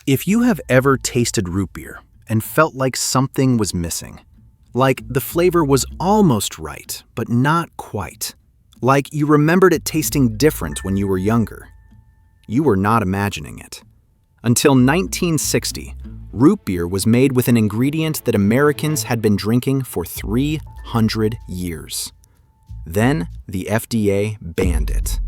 If you have ever tasted root beer and felt like something was missing, like the flavor was almost right, but not quite, like you remembered it tasting different when you were younger, you were not imagining it. Until 1960, root beer was made with an ingredient that Americans had been drinking for 300 years. Then the FDA banned it.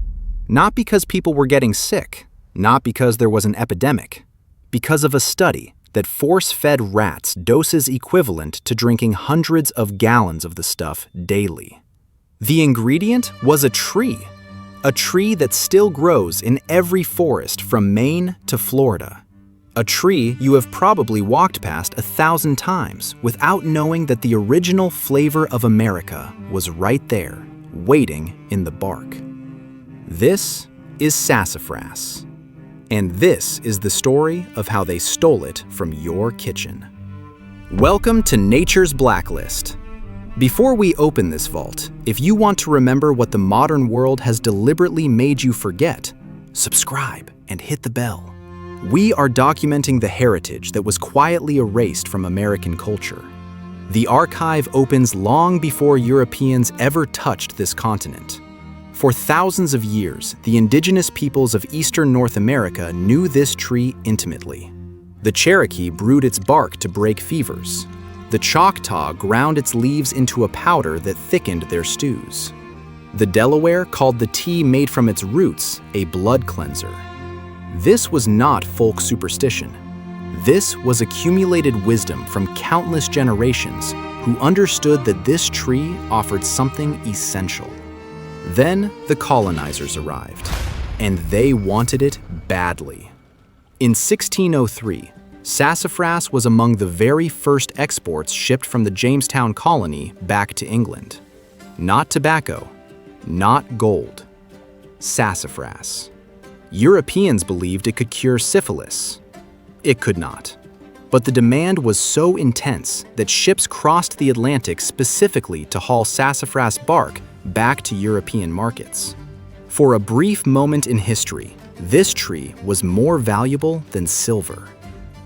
Not because people were getting sick, not because there was an epidemic, because of a study that force-fed rats doses equivalent to drinking hundreds of gallons of the stuff daily. The ingredient was a tree that still grows in every forest from Maine to Florida. A tree you have probably walked past 1,000 times without knowing that the original flavor of America was right there, waiting in the bark. This is sassafras. And this is the story of how they stole it from your kitchen. Welcome to Nature's Blacklist. Before we open this vault, if you want to remember what the modern world has deliberately made you forget, subscribe and hit the bell. We are documenting the heritage that was quietly erased from American culture. The archive opens long before Europeans ever touched this continent. For thousands of years, the indigenous peoples of eastern North America knew this tree intimately. The Cherokee brewed its bark to break fevers. The Choctaw ground its leaves into a powder that thickened their stews. The Delaware called the tea made from its roots a blood cleanser. This was not folk superstition. This was accumulated wisdom from countless generations who understood that this tree offered something essential. Then the colonizers arrived, and they wanted it badly. In 1603, sassafras was among the very first exports shipped from the Jamestown colony back to England. Not tobacco, not gold. Sassafras. Europeans believed it could cure syphilis. It could not. But the demand was so intense that ships crossed the Atlantic specifically to haul sassafras bark back to European markets. For a brief moment in history, this tree was more valuable than silver.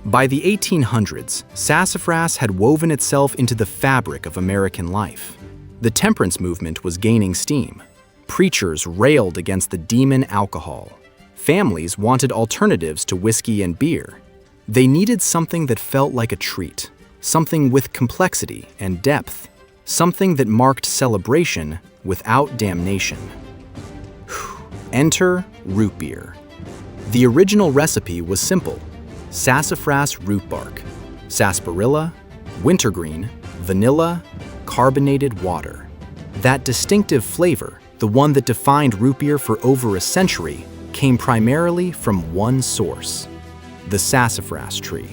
By the 1800s, sassafras had woven itself into the fabric of American life. The temperance movement was gaining steam. Preachers railed against the demon alcohol. Families wanted alternatives to whiskey and beer. They needed something that felt like a treat, something with complexity and depth, something that marked celebration without damnation. Enter root beer. The original recipe was simple: sassafras root bark, sarsaparilla, wintergreen, vanilla, carbonated water. That distinctive flavor, the one that defined root beer for over a century, came primarily from one source: the sassafras tree.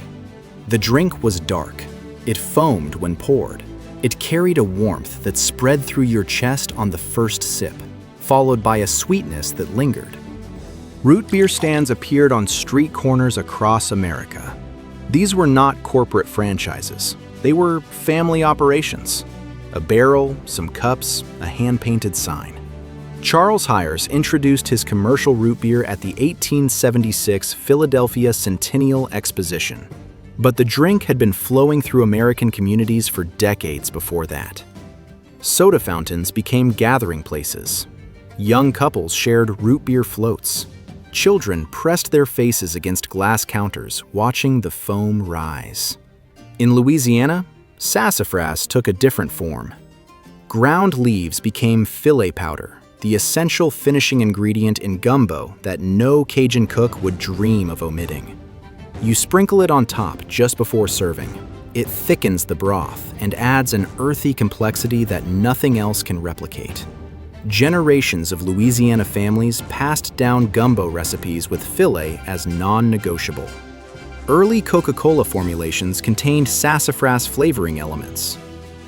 The drink was dark. It foamed when poured. It carried a warmth that spread through your chest on the first sip, followed by a sweetness that lingered. Root beer stands appeared on street corners across America. These were not corporate franchises. They were family operations. A barrel, some cups, a hand-painted sign. Charles Hires introduced his commercial root beer at the 1876 Philadelphia Centennial Exposition. But the drink had been flowing through American communities for decades before that. Soda fountains became gathering places. Young couples shared root beer floats. Children pressed their faces against glass counters, watching the foam rise. In Louisiana, sassafras took a different form. Ground leaves became filet powder, the essential finishing ingredient in gumbo that no Cajun cook would dream of omitting. You sprinkle it on top just before serving. It thickens the broth and adds an earthy complexity that nothing else can replicate. Generations of Louisiana families passed down gumbo recipes with filet as non-negotiable. Early Coca-Cola formulations contained sassafras flavoring elements.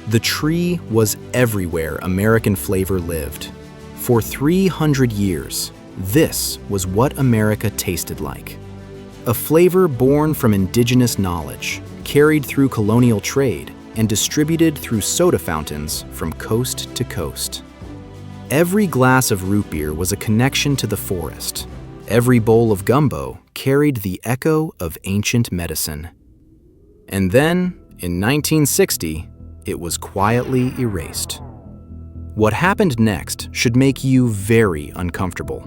The tree was everywhere American flavor lived. For 300 years, this was what America tasted like. A flavor born from indigenous knowledge, carried through colonial trade, and distributed through soda fountains from coast to coast. Every glass of root beer was a connection to the forest. Every bowl of gumbo carried the echo of ancient medicine. And then, in 1960, it was quietly erased. What happened next should make you very uncomfortable.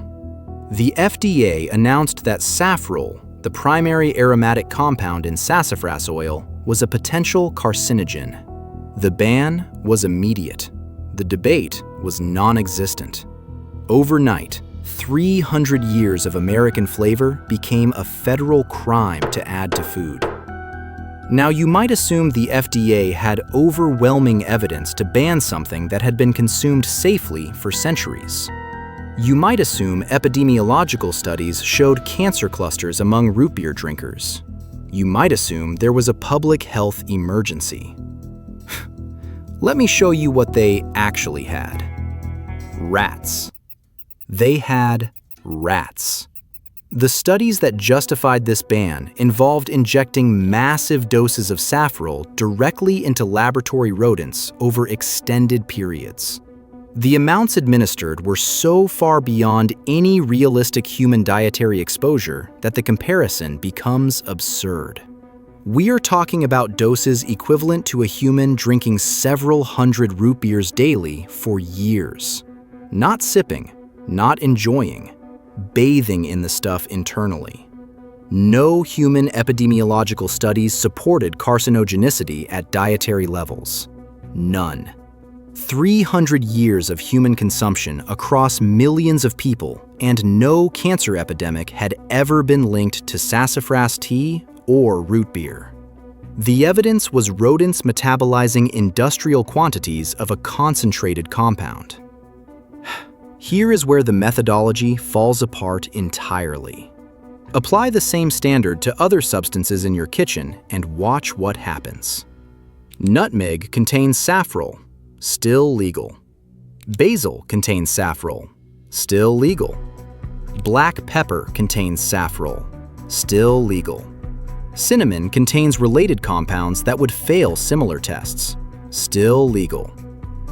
The FDA announced that safrole, the primary aromatic compound in sassafras oil, was a potential carcinogen. The ban was immediate. The debate was non-existent. Overnight, 300 years of American flavor became a federal crime to add to food. Now, you might assume the FDA had overwhelming evidence to ban something that had been consumed safely for centuries. You might assume epidemiological studies showed cancer clusters among root beer drinkers. You might assume there was a public health emergency. Let me show you what they actually had. Rats. They had rats. The studies that justified this ban involved injecting massive doses of safrole directly into laboratory rodents over extended periods. The amounts administered were so far beyond any realistic human dietary exposure that the comparison becomes absurd. We are talking about doses equivalent to a human drinking several hundred root beers daily for years. Not sipping, not enjoying, bathing in the stuff internally. No human epidemiological studies supported carcinogenicity at dietary levels. None. 300 years of human consumption across millions of people, and no cancer epidemic had ever been linked to sassafras tea or root beer. The evidence was rodents metabolizing industrial quantities of a concentrated compound. Here is where the methodology falls apart entirely. Apply the same standard to other substances in your kitchen and watch what happens. Nutmeg contains safrole, still legal. Basil contains safrole, still legal. Black pepper contains safrole, still legal. Cinnamon contains related compounds that would fail similar tests, still legal.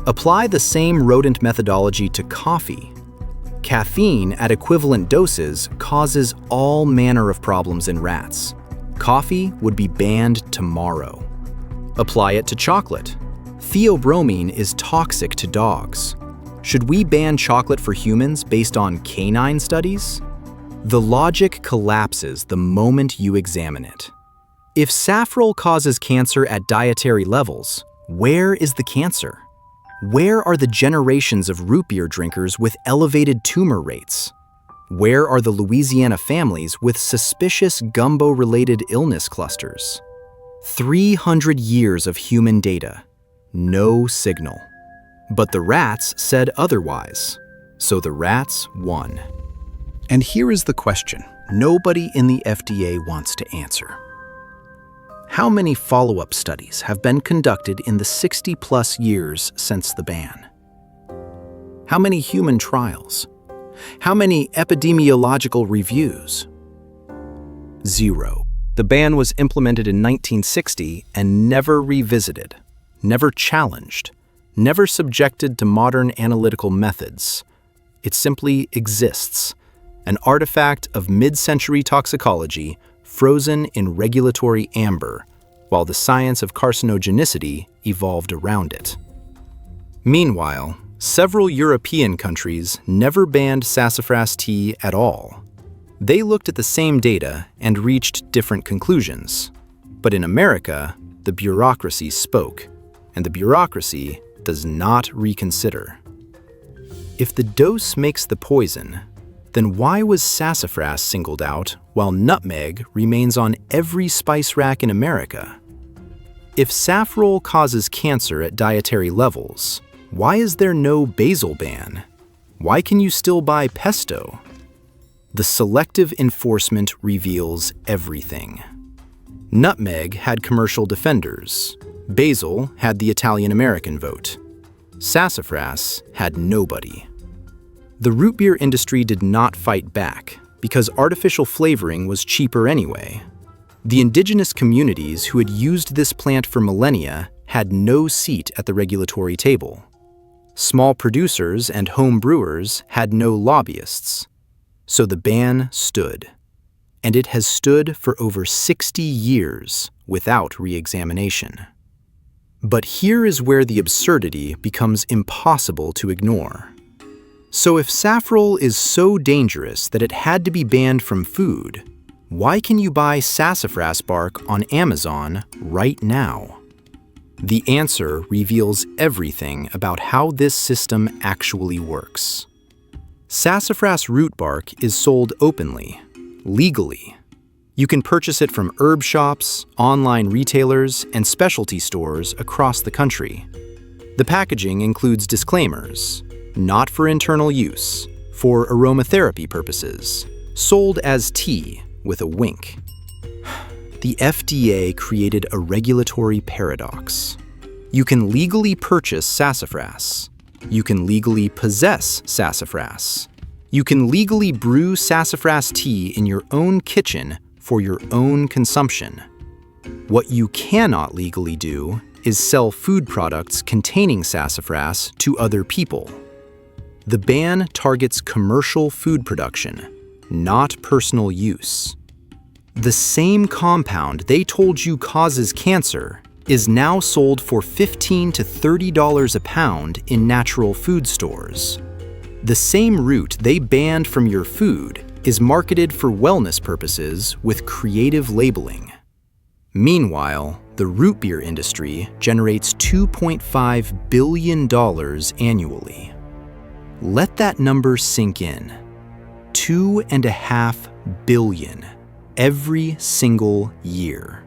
Apply the same rodent methodology to coffee. Caffeine at equivalent doses causes all manner of problems in rats. Coffee would be banned tomorrow. Apply it to chocolate. Theobromine is toxic to dogs. Should we ban chocolate for humans based on canine studies? The logic collapses the moment you examine it. If safrole causes cancer at dietary levels, where is the cancer? Where are the generations of root beer drinkers with elevated tumor rates? Where are the Louisiana families with suspicious gumbo-related illness clusters? 300 years of human data, no signal. But the rats said otherwise, so the rats won. And here is the question nobody in the FDA wants to answer. How many follow-up studies have been conducted in the 60-plus years since the ban? How many human trials? How many epidemiological reviews? 0. The ban was implemented in 1960 and never revisited, never challenged, never subjected to modern analytical methods. It simply exists, an artifact of mid-century toxicology frozen in regulatory amber, while the science of carcinogenicity evolved around it. Meanwhile, several European countries never banned sassafras tea at all. They looked at the same data and reached different conclusions. But in America, the bureaucracy spoke, and the bureaucracy does not reconsider. If the dose makes the poison, then why was sassafras singled out while nutmeg remains on every spice rack in America? If safrole causes cancer at dietary levels, why is there no basil ban? Why can you still buy pesto? The selective enforcement reveals everything. Nutmeg had commercial defenders. Basil had the Italian-American vote. Sassafras had nobody. The root beer industry did not fight back because artificial flavoring was cheaper anyway. The indigenous communities who had used this plant for millennia had no seat at the regulatory table. Small producers and home brewers had no lobbyists. So the ban stood. and it has stood for over 60 years without re-examination. But here is where the absurdity becomes impossible to ignore. So if saffrole is so dangerous that it had to be banned from food, why can you buy sassafras bark on Amazon right now? The answer reveals everything about how this system actually works. Sassafras root bark is sold openly, legally. You can purchase it from herb shops, online retailers, and specialty stores across the country. The packaging includes disclaimers: not for internal use, for aromatherapy purposes, sold as tea with a wink. The FDA created a regulatory paradox. You can legally purchase sassafras. You can legally possess sassafras. You can legally brew sassafras tea in your own kitchen for your own consumption. What you cannot legally do is sell food products containing sassafras to other people. The ban targets commercial food production, not personal use. The same compound they told you causes cancer is now sold for $15 to $30 a pound in natural food stores. The same root they banned from your food is marketed for wellness purposes with creative labeling. Meanwhile, the root beer industry generates $2.5 billion annually. Let that number sink in. $2.5 billion every single year.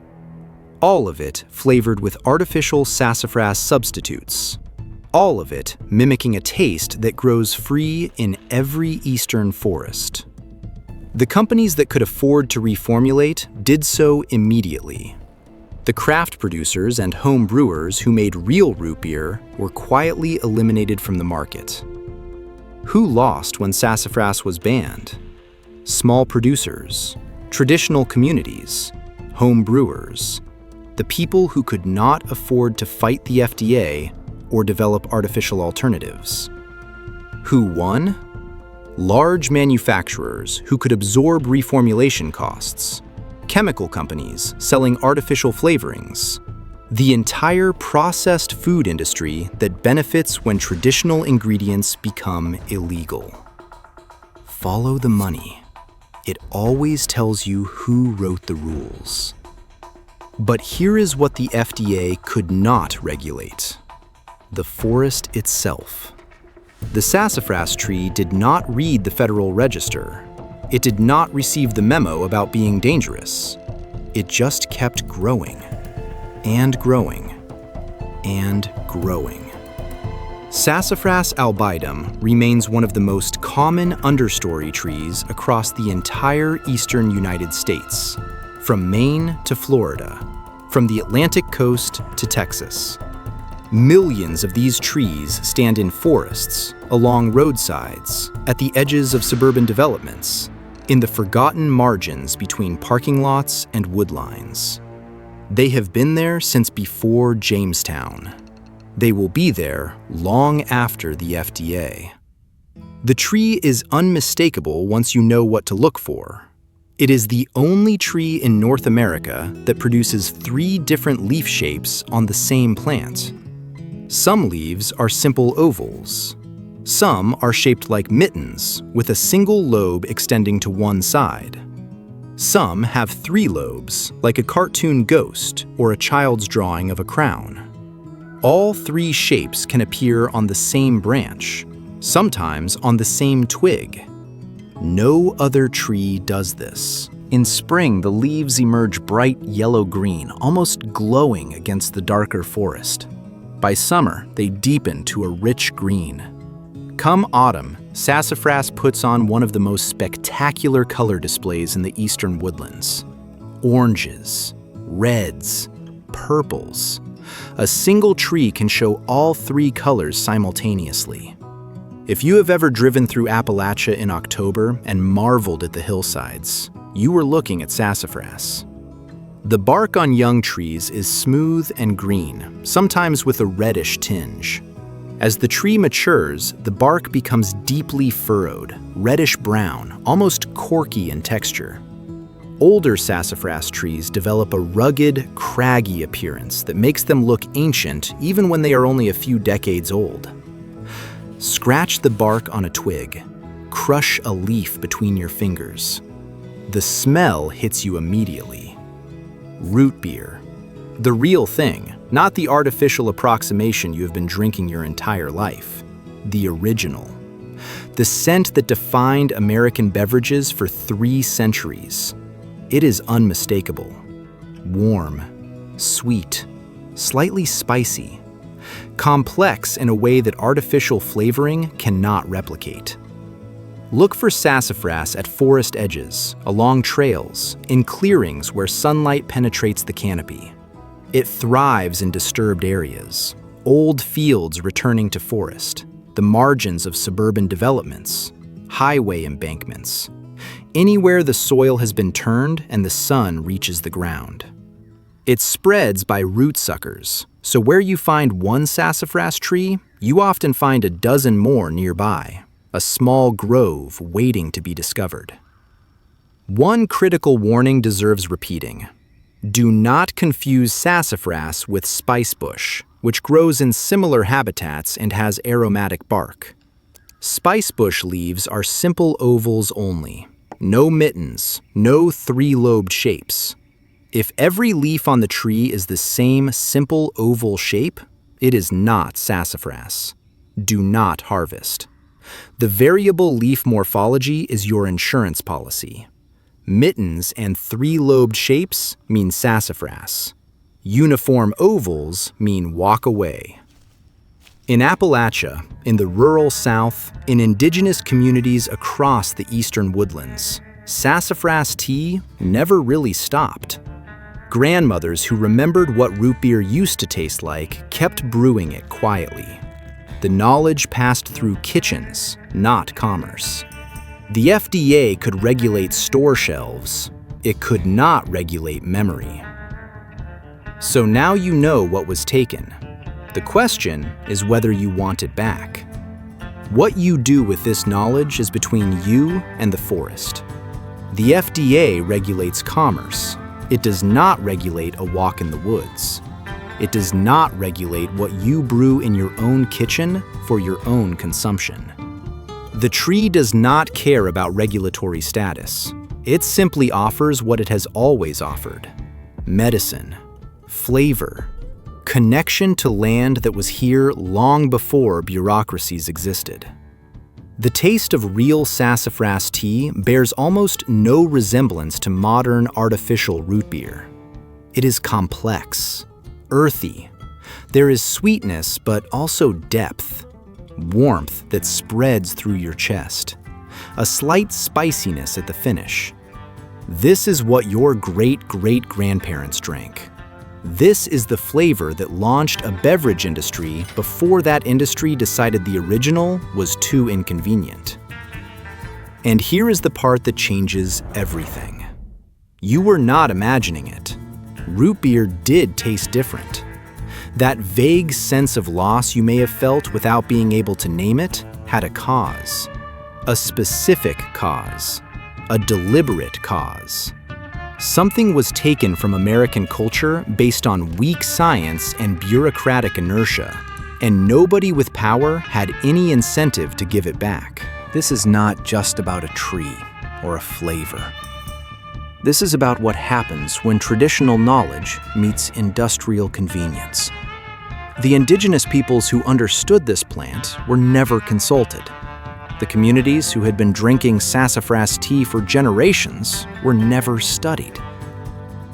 All of it flavored with artificial sassafras substitutes. All of it mimicking a taste that grows free in every eastern forest. The companies that could afford to reformulate did so immediately. The craft producers and home brewers who made real root beer were quietly eliminated from the market. Who lost when sassafras was banned? Small producers, traditional communities, home brewers, the people who could not afford to fight the FDA or develop artificial alternatives. Who won? Large manufacturers who could absorb reformulation costs, chemical companies selling artificial flavorings, the entire processed food industry that benefits when traditional ingredients become illegal. Follow the money. It always tells you who wrote the rules. But here is what the FDA could not regulate: the forest itself. The sassafras tree did not read the Federal Register. It did not receive the memo about being dangerous. It just kept growing, and growing, and growing. Sassafras albidum remains one of the most common understory trees across the entire eastern United States, from Maine to Florida, from the Atlantic coast to Texas. Millions of these trees stand in forests, along roadsides, at the edges of suburban developments, in the forgotten margins between parking lots and woodlines. They have been there since before Jamestown. They will be there long after the FDA. The tree is unmistakable once you know what to look for. It is the only tree in North America that produces 3 different leaf shapes on the same plant. Some leaves are simple ovals. Some are shaped like mittens, with a single lobe extending to one side. Some have 3 lobes, like a cartoon ghost or a child's drawing of a crown. All 3 shapes can appear on the same branch, sometimes on the same twig. No other tree does this. In spring, the leaves emerge bright yellow-green, almost glowing against the darker forest. By summer, they deepen to a rich green. Come autumn, sassafras puts on one of the most spectacular color displays in the eastern woodlands. Oranges, reds, purples. A single tree can show all 3 colors simultaneously. If you have ever driven through Appalachia in October and marveled at the hillsides, you were looking at sassafras. The bark on young trees is smooth and green, sometimes with a reddish tinge. As the tree matures, the bark becomes deeply furrowed, reddish-brown, almost corky in texture. Older sassafras trees develop a rugged, craggy appearance that makes them look ancient even when they are only a few decades old. Scratch the bark on a twig. Crush a leaf between your fingers. The smell hits you immediately. Root beer. The real thing, not the artificial approximation you have been drinking your entire life. The original. The scent that defined American beverages for 3 centuries. It is unmistakable. Warm, sweet, slightly spicy. Complex in a way that artificial flavoring cannot replicate. Look for sassafras at forest edges, along trails, in clearings where sunlight penetrates the canopy. It thrives in disturbed areas, old fields returning to forest, the margins of suburban developments, highway embankments, anywhere the soil has been turned and the sun reaches the ground. It spreads by root suckers, so where you find one sassafras tree, you often find a dozen more nearby, a small grove waiting to be discovered. One critical warning deserves repeating. Do not confuse sassafras with spicebush, which grows in similar habitats and has aromatic bark. Spicebush leaves are simple ovals only. No mittens, no 3-lobed shapes. If every leaf on the tree is the same simple oval shape, it is not sassafras. Do not harvest. The variable leaf morphology is your insurance policy. Mittens and 3-lobed shapes mean sassafras. Uniform ovals mean walk away. In Appalachia, in the rural South, in indigenous communities across the eastern woodlands, sassafras tea never really stopped. Grandmothers who remembered what root beer used to taste like kept brewing it quietly. The knowledge passed through kitchens, not commerce. The FDA could regulate store shelves. It could not regulate memory. So now you know what was taken. The question is whether you want it back. What you do with this knowledge is between you and the forest. The FDA regulates commerce. It does not regulate a walk in the woods. It does not regulate what you brew in your own kitchen for your own consumption. The tree does not care about regulatory status. It simply offers what it has always offered: medicine, flavor, connection to land that was here long before bureaucracies existed. The taste of real sassafras tea bears almost no resemblance to modern artificial root beer. It is complex, earthy. There is sweetness, but also depth, warmth that spreads through your chest, a slight spiciness at the finish. This is what your great-great-grandparents drank. This is the flavor that launched a beverage industry before that industry decided the original was too inconvenient. And here is the part that changes everything. You were not imagining it. Root beer did taste different. That vague sense of loss you may have felt without being able to name it had a cause. A specific cause. A deliberate cause. Something was taken from American culture based on weak science and bureaucratic inertia, and nobody with power had any incentive to give it back. This is not just about a tree or a flavor. This is about what happens when traditional knowledge meets industrial convenience. The indigenous peoples who understood this plant were never consulted. The communities who had been drinking sassafras tea for generations were never studied.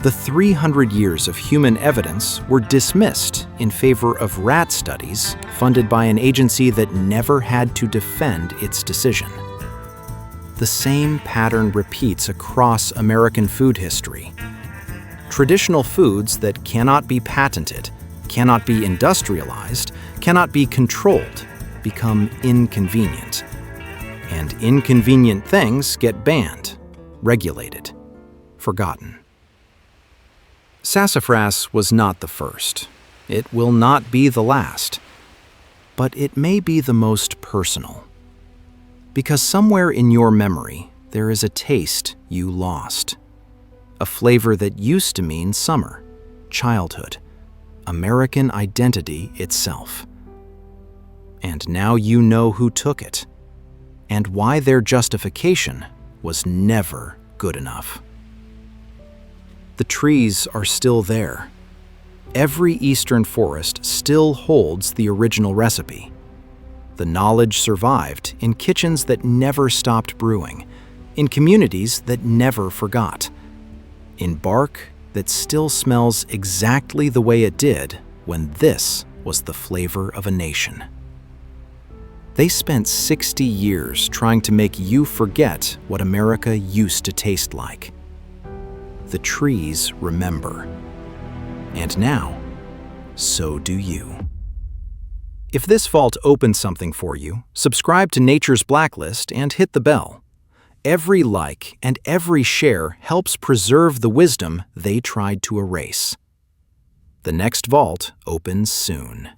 The 300 years of human evidence were dismissed in favor of rat studies funded by an agency that never had to defend its decision. The same pattern repeats across American food history. Traditional foods that cannot be patented, cannot be industrialized, cannot be controlled, become inconvenient. And inconvenient things get banned, regulated, forgotten. Sassafras was not the first. It will not be the last. But it may be the most personal. Because somewhere in your memory, there is a taste you lost. A flavor that used to mean summer, childhood, American identity itself. And now you know who took it, and why their justification was never good enough. The trees are still there. Every eastern forest still holds the original recipe. The knowledge survived in kitchens that never stopped brewing, in communities that never forgot, in bark that still smells exactly the way it did when this was the flavor of a nation. They spent 60 years trying to make you forget what America used to taste like. The trees remember. And now, so do you. If this vault opened something for you, subscribe to Nature's Blacklist and hit the bell. Every like and every share helps preserve the wisdom they tried to erase. The next vault opens soon.